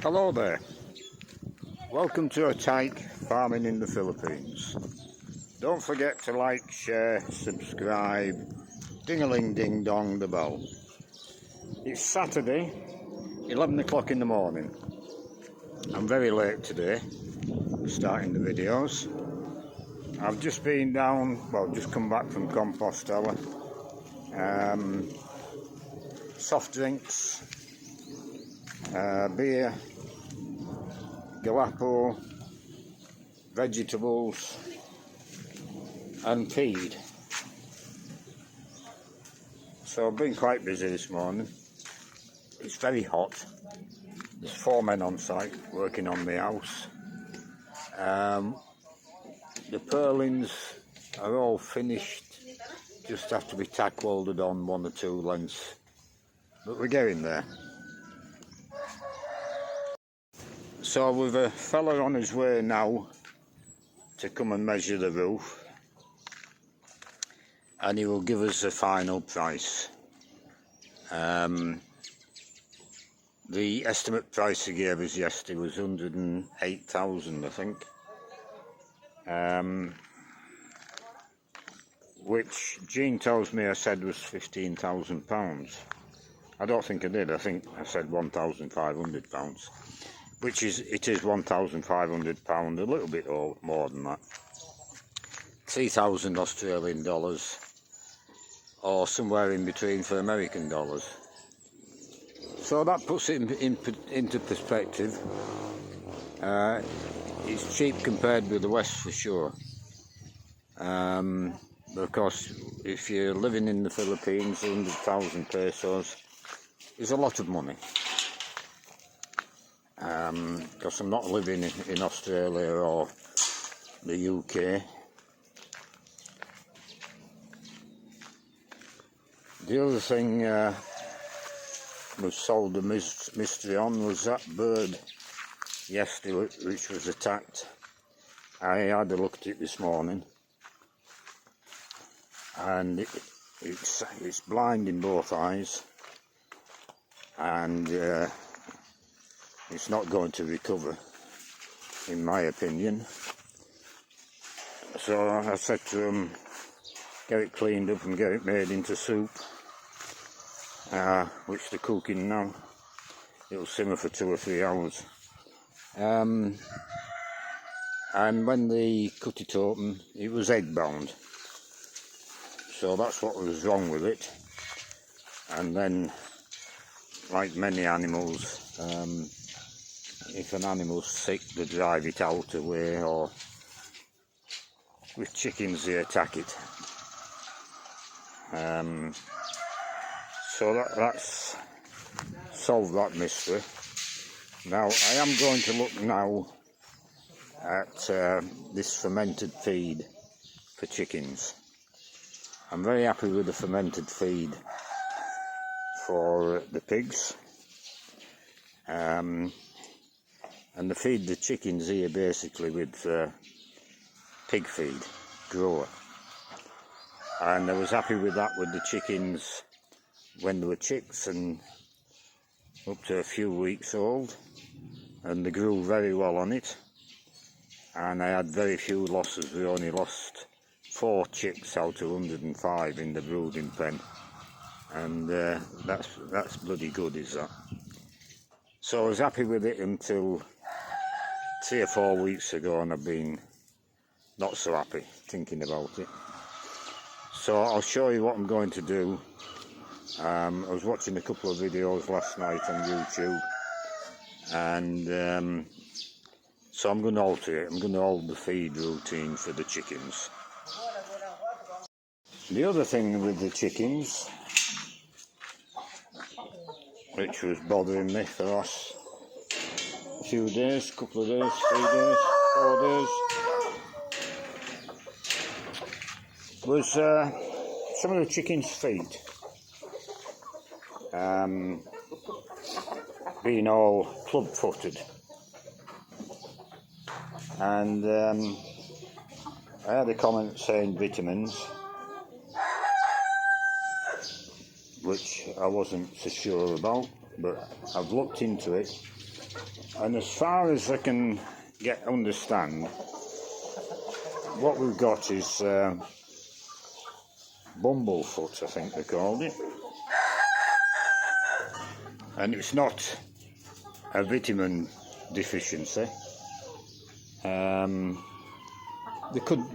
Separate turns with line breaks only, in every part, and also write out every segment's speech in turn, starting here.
Hello there, welcome to a tyke farming in the Philippines. Don't forget to like, share, subscribe, ding-a-ling ding dong the bell. It's Saturday, 11 o'clock in the morning. I'm very late today starting the videos. I've just been down, just come back from Compostela. Soft drinks, beer, gelato, vegetables and feed. So I've been quite busy this morning. It's very hot. There's 4 men on site working on the house. The purlins are all finished, just have to be tack welded on 1 or 2 lengths, but we're getting there. So we've a fella on his way now to come and measure the roof, and he will give us a final price. The estimate price he gave us yesterday was 108,000, I think, which Jean tells me I said was £15,000. I don't think I did. I think I said £1,500, which is £1,500, a little bit more than that. 3,000 Australian dollars, or somewhere in between for American dollars. So that puts it into perspective. It's cheap compared with the West for sure. But of course, if you're living in the Philippines, 100,000 pesos is a lot of money. Because I'm not living in Australia or the UK. The other thing we've solved the mystery on was that bird yesterday which was attacked. I had a look at it this morning, and it's blind in both eyes, and it's not going to recover, in my opinion. So I said to him, get it cleaned up and get it made into soup, which they're cooking now. It'll simmer for 2 or 3 hours. And when they cut it open, it was egg bound. So that's what was wrong with it. And then, like many animals, if an animal's sick, they drive it out away, or with chickens they attack it. So that's solved that mystery. Now I am going to look now at this fermented feed for chickens. I'm very happy with the fermented feed for the pigs. And they feed the chickens here basically with pig feed, grower. And I was happy with that with the chickens when they were chicks and up to a few weeks old, and they grew very well on it, and I had very few losses. We only lost 4 chicks out of 105 in the brooding pen, and that's bloody good, is that. So I was happy with it until 3 or 4 weeks ago, and I've been not so happy thinking about it. So I'll show you what I'm going to do. I was watching a couple of videos last night on YouTube, and so I'm going to alter it. I'm going to alter the feed routine for the chickens. The other thing with the chickens, which was bothering me for the last few days, couple of days, 3 days, 4 days, was some of the chickens' feet being all club-footed, and I had a comment saying vitamins, which I wasn't so sure about, but I've looked into it, And as far as I can understand, what we've got is bumblefoot, I think they called it. And it's not a vitamin deficiency.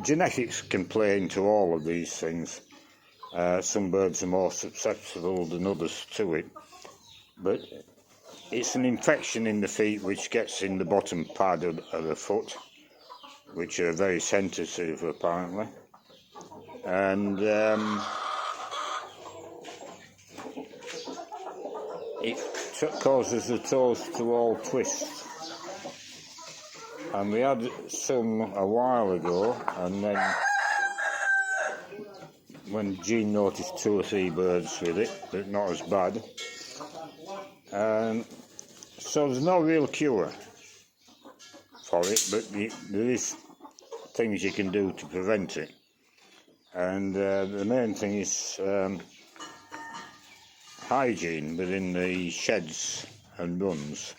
Genetics can play into all of these things. Some birds are more susceptible than others to it, but it's an infection in the feet which gets in the bottom part of the foot, which are very sensitive apparently, and it causes the toes to all twist. And we had some a while ago, and then when Jean noticed 2 or 3 birds with it, but not as bad. So there's no real cure for it, but there is things you can do to prevent it. And the main thing is hygiene within the sheds and runs.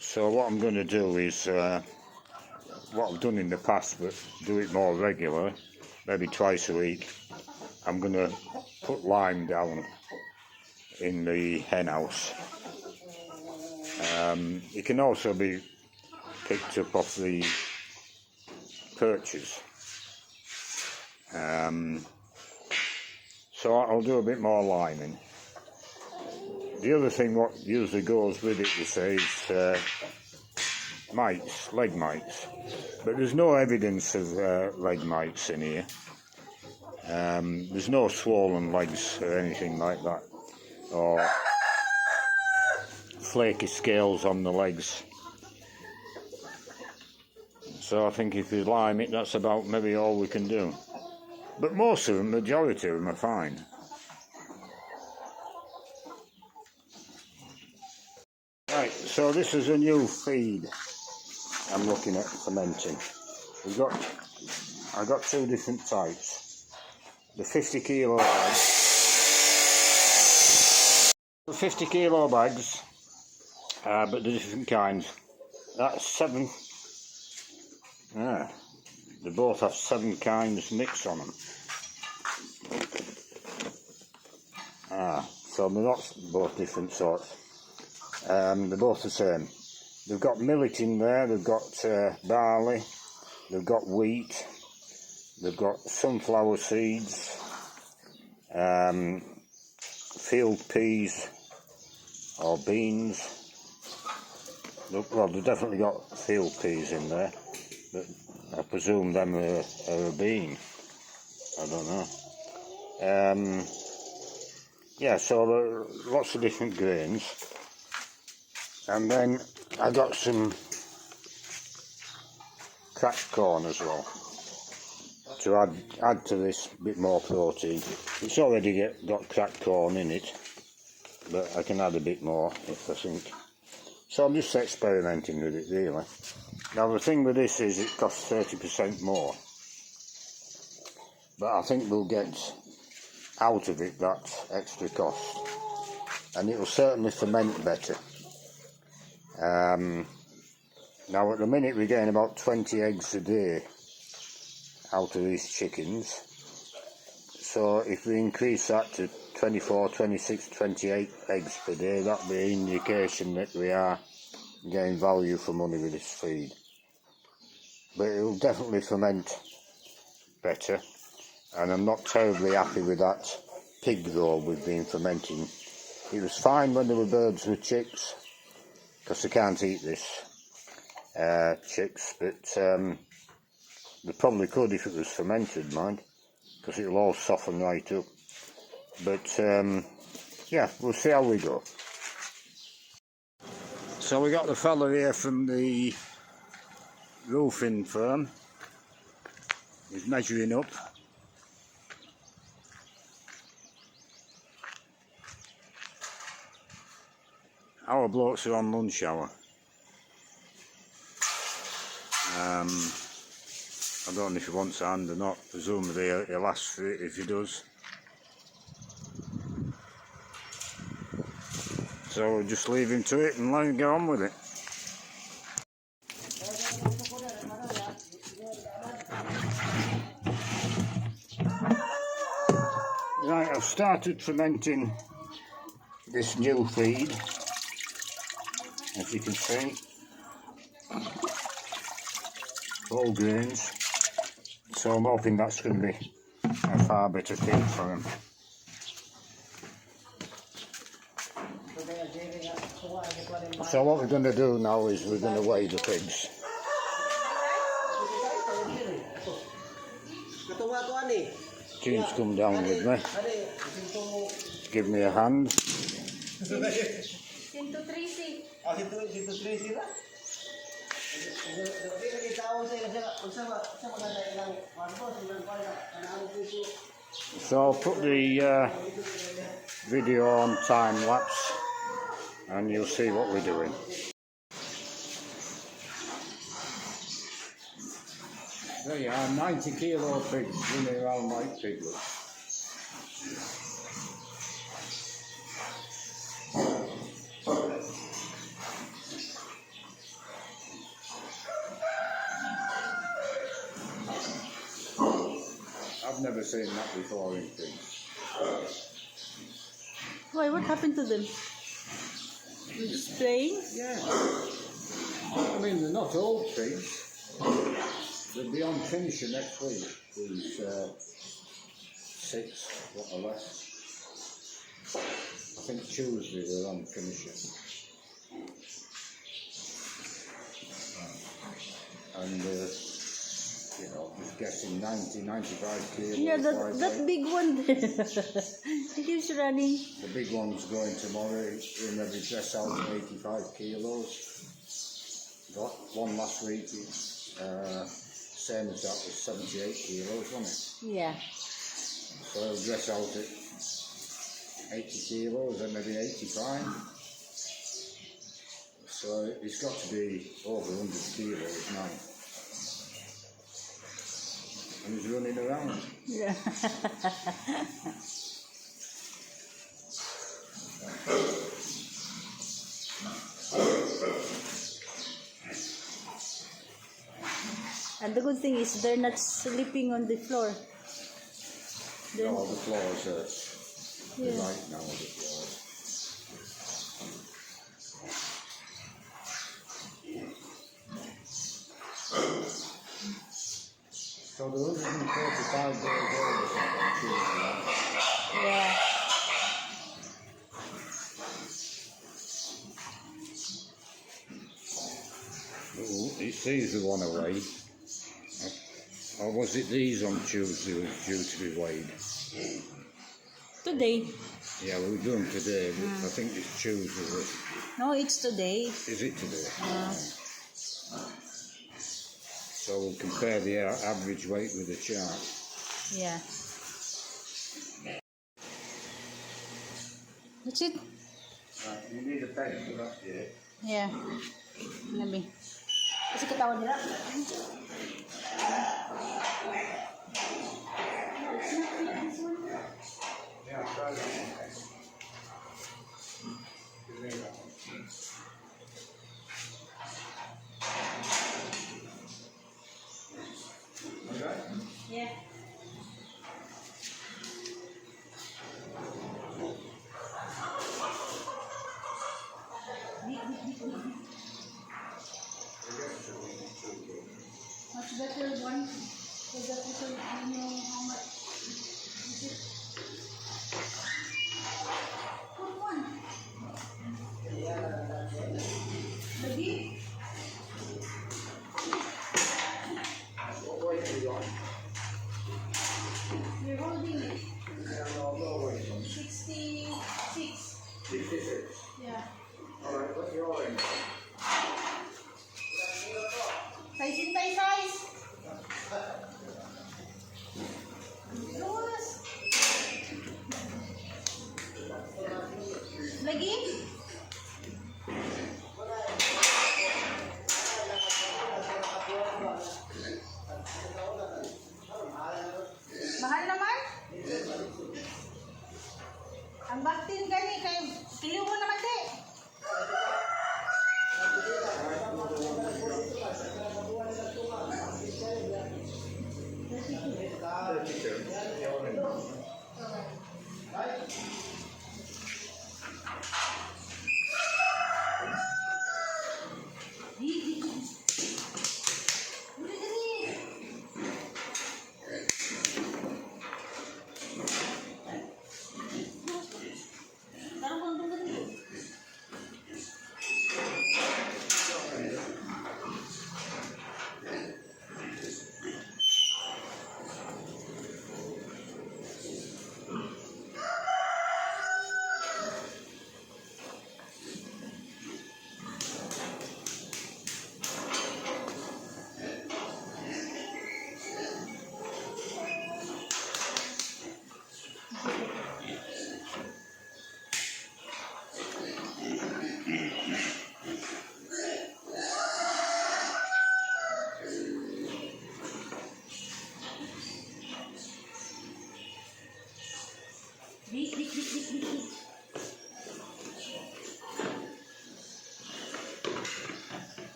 So what I'm going to do is what I've done in the past, but do it more regular, maybe twice a week. I'm going to put lime down in the hen house. It can also be picked up off the perches. So I'll do a bit more liming. The other thing what usually goes with it, they say, is mites, leg mites. But there's no evidence of leg mites in here. There's no swollen legs or anything like that, or flaky scales on the legs. So I think if you lime it, that's about maybe all we can do. But most of them, majority of them, are fine. Right, so this is a new feed I'm looking at fermenting. I've got 2 different types. The 50 kilo bags. The 50 kilo bags, but the different kinds. That's 7. They both have 7 kinds mixed on them. So they're not both different sorts. They're both the same. They've got millet in there, they've got barley, they've got wheat, they've got sunflower seeds, field peas or beans. Well, they've definitely got field peas in there, but I presume them are a bean. I don't know. Yeah, so there are lots of different grains. And then I got some cracked corn as well to add to this bit more protein. It's already got cracked corn in it, but I can add a bit more if I think. So I'm just experimenting with it really. Now the thing with this is it costs 30% more, but I think we'll get out of it that extra cost, and it will certainly ferment better. Now at the minute we're getting about 20 eggs a day out of these chickens, so if we increase that to 24, 26, 28 eggs per day, that'll be an indication that we are getting value for money with this feed. But it will definitely ferment better, and I'm not terribly happy with that pig though we've been fermenting. It was fine when there were birds with chicks, because they can't eat this chicks, but they probably could if it was fermented, mind, because it'll all soften right up. But yeah, we'll see how we go. So we got the fella here from the roofing firm. He's measuring up. Our blokes are on lunch hour. I don't know if he wants a hand or not. Presumably he'll ask for it if he does. So we'll just leave him to it and let him get on with it. Right, I've started fermenting this new feed, as you can see, whole grains, so I'm hoping that's going to be a far better feed for him. So what we're going to do now is we're going to weigh the pigs. James come down with me, give me a hand. So I'll put the video on time lapse and you'll see what we're doing. There you are, 90 kilo pigs running around like piglets. I've never seen that before in pigs.
Why, what happened to them? Spraying?
Yeah. I mean, they're not old pigs. They'll be on finisher next week. These 6, what or less. I think Tuesday they're on finisher. And you know, just guessing 90, 95 kilos.
Yeah, that big one there. He keeps running.
The big one's going tomorrow. He'll maybe dress out 85 kilos. Got one last week. Same as that was 78 kilos, wasn't it?
Yeah.
So he'll dress out at 80 kilos and maybe 85. So it's got to be over 100 kilos now. And he's running around.
Yeah. And the good thing is they're not sleeping on the floor.
No, the floors are right now, the floors. So the 145 days old or something, Tuesday.
Yeah.
Oh, he sees the one away. Or was it these on Tuesday was due to be weighed?
Today.
Yeah, we were doing today, but I think it's Tuesday.
No, it's today.
Is it today? So we'll compare the average weight with the chart.
Yeah. That's it?
Right, you need a pen for that, yeah?
Yeah. Nabi. Kasi katawan nila.
Yeah, try that.
Yeah. Much better one, so that we can know how much is it. Good one. The beef.
What weight are you on?
We're holding it.
No weight on.
66.
66.
Yeah.
Alright, what's your range?
Size in size. Yes.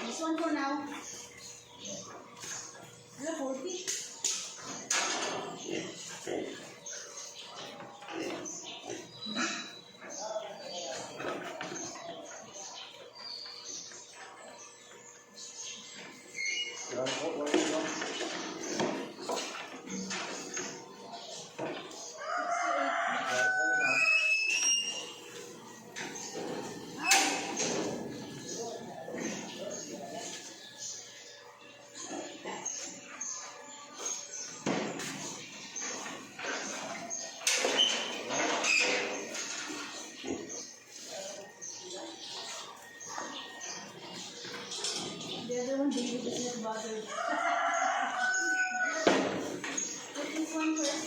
This one for now. Hello, 40. The other one, David is not bothered. Put this one first.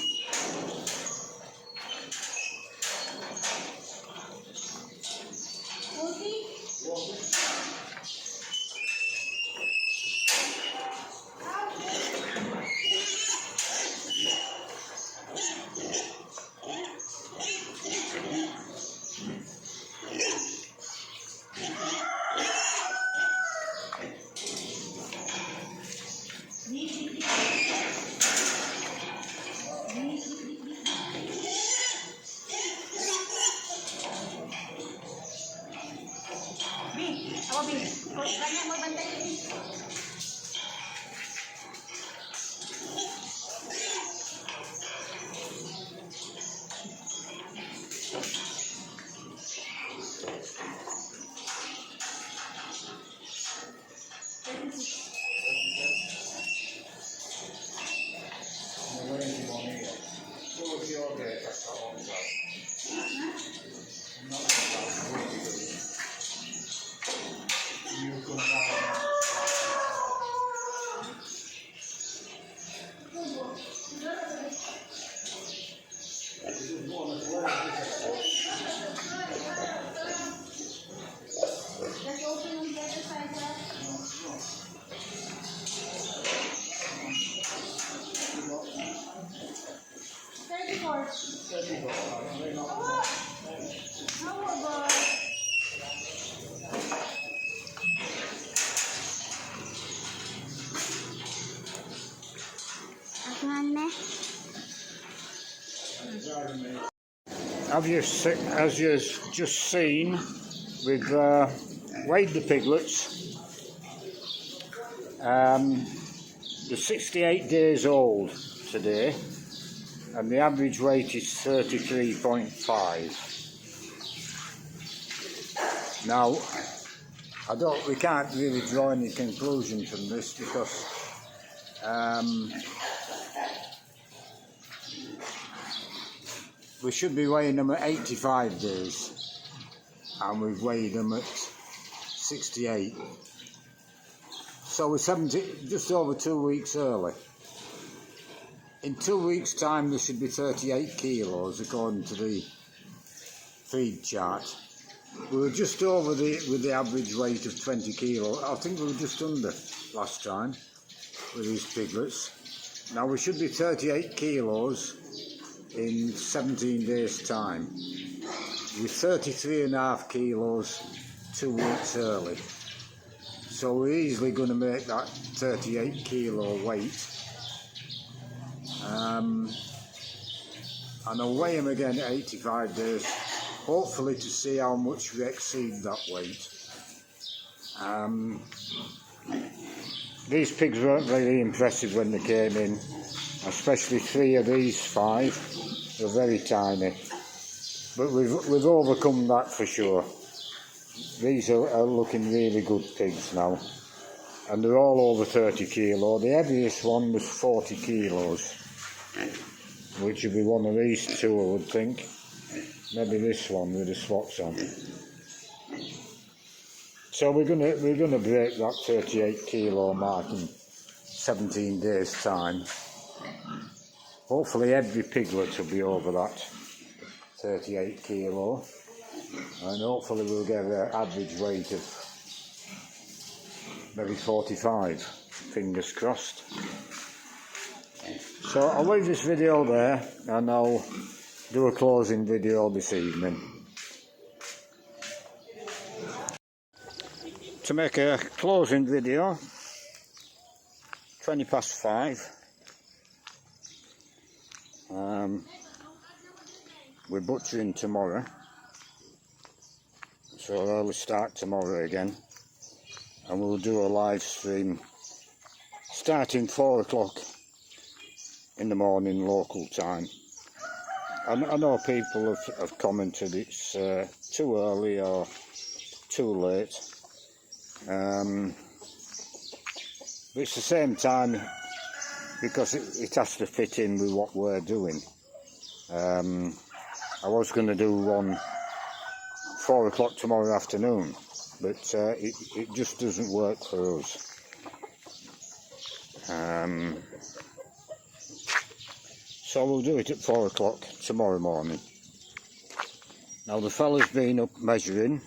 Ako, B. Kanya mo bantay. Let's open on the other side, sir. 34. How about...
As you've just seen, we've weighed the piglets. They're 68 days old today, and the average weight is 33.5. Now, we can't really draw any conclusion from this because we should be weighing them at 85 days, and we've weighed them at 68. So we're just over 2 weeks early. In 2 weeks' time, there should be 38 kilos according to the feed chart. We were just over with the average weight of 20 kilos. I think we were just under last time with these piglets. Now we should be 38 kilos in 17 days' time. We're 33.5 kilos 2 weeks early. So we're easily going to make that 38 kilo weight. And I'll weigh them again at 85 days, hopefully to see how much we exceed that weight. These pigs weren't very impressive when they came in, especially 3 of these 5. They're very tiny. But we've overcome that for sure. These are looking really good pigs now, and they're all over 30 kilo. The heaviest one was 40 kilos, which would be one of these 2, I would think. Maybe this one with the spots on. So we're gonna break that 38 kilo mark in 17 days' time. Hopefully every piglet will be over that 38 kilo. And hopefully we'll get an average weight of maybe 45, fingers crossed. So I'll leave this video there and I'll do a closing video this evening. To make a closing video, 5:20. We're butchering tomorrow, so I'll start tomorrow again, and we'll do a live stream starting 4 o'clock in the morning local time. I know people have commented it's too early or too late, but it's the same time because it has to fit in with what we're doing. I was going to do one 4 o'clock tomorrow afternoon, but it just doesn't work for us. So we'll do it at 4 o'clock tomorrow morning. Now the fella's been up measuring,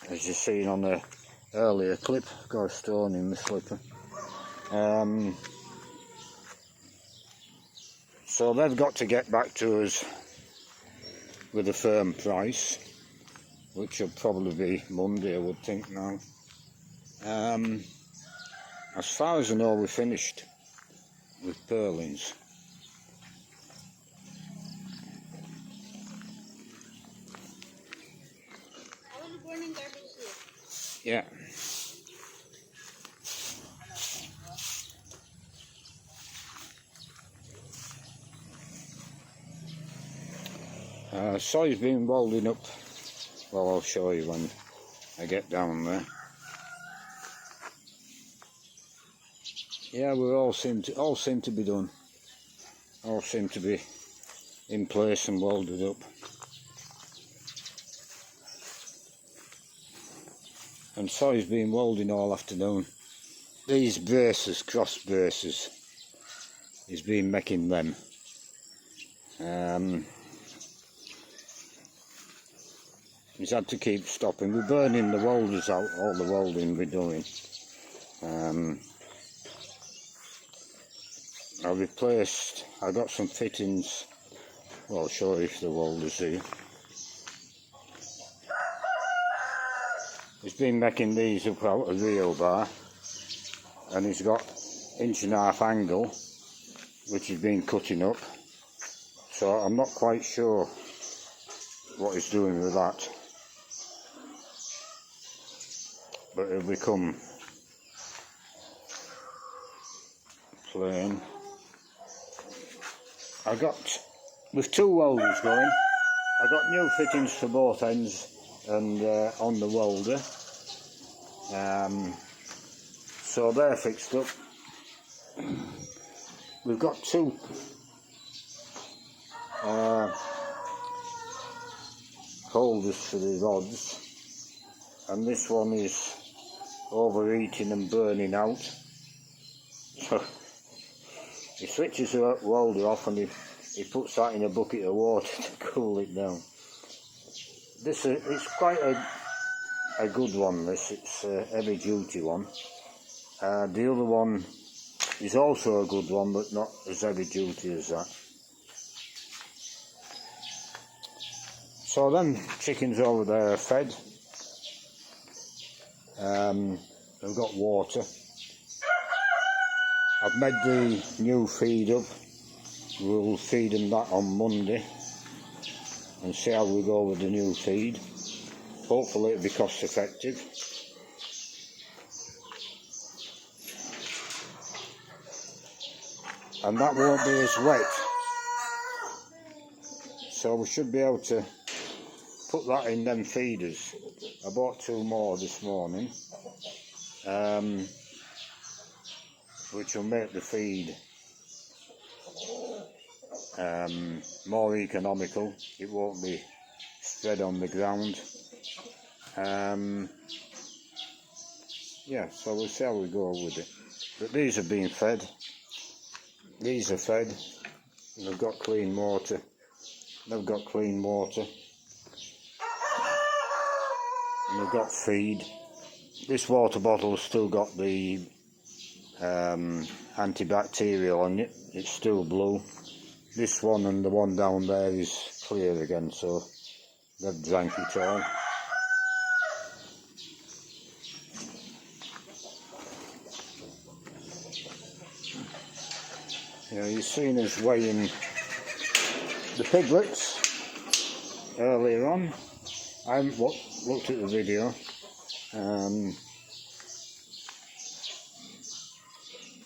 as you've seen on the earlier clip. Got a stone in the slipper. So they've got to get back to us with a firm price, which will probably be Monday, I would think now. As far as I know, we're finished with purlins. Yeah. Soy's been welding up. Well, I'll show you when I get down there. Yeah, we all seem to be done. All seem to be in place and welded up. And Soy's been welding all afternoon. These braces, cross braces, he's been making them. He's had to keep stopping. We're burning the welders out, all the welding we're doing. I got some fittings. Well, I'll show you if the welders here. He's been making these up out of real bar, and he's got 1.5 angle, which he's been cutting up. So I'm not quite sure what he's doing with that, but it'll become plain. With 2 welders going, I got new fittings for both ends and on the welder, so they're fixed up. We've got 2 holders for the rods, and this one is overheating and burning out, so he switches the welder off and he puts that in a bucket of water to cool it down. It's quite a good one, this. It's a heavy duty one. The other one is also a good one, but not as heavy duty as that. So them chickens over there are fed. They've got water. I've made the new feed up. We'll feed them that on Monday and see how we go with the new feed. Hopefully it'll be cost effective. And that won't be as wet. So we should be able to put that in them feeders. I bought 2 more this morning, which will make the feed more economical. It won't be spread on the ground. Yeah, so we'll see how we go with it. But these are being fed. These are fed. And they've got clean water. They've got clean water. And they've got feed. This water bottle's still got the antibacterial on it. It's still blue. This one and the one down there is clear again, so they've drank it all. You know, you've seen us weighing the piglets earlier on. I haven't looked at the video.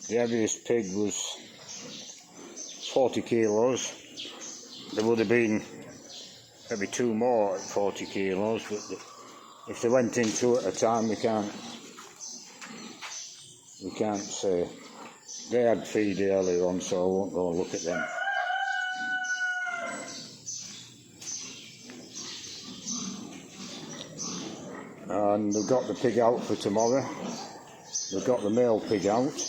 The heaviest pig was 40 kilos. There would have been maybe 2 more at 40 kilos, but if they went in 2 at a time, we can't say. They had feed earlier on, so I won't go and look at them. And we've got the pig out for tomorrow. We've got the male pig out.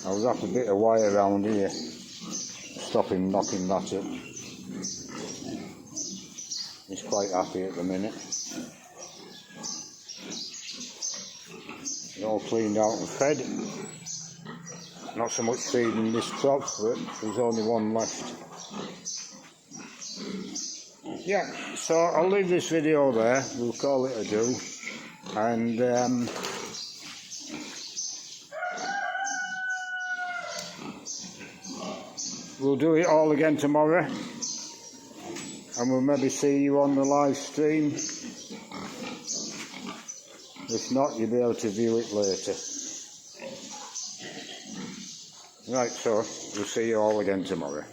I'll wrap a bit of wire around here, stop him knocking that up. He's quite happy at the minute. They're all cleaned out and fed. Not so much feeding this crop, but there's only one left. Yeah, so I'll leave this video there. We'll call it a do. And we'll do it all again tomorrow. And we'll maybe see you on the live stream. If not, you'll be able to view it later. Right, so we'll see you all again tomorrow.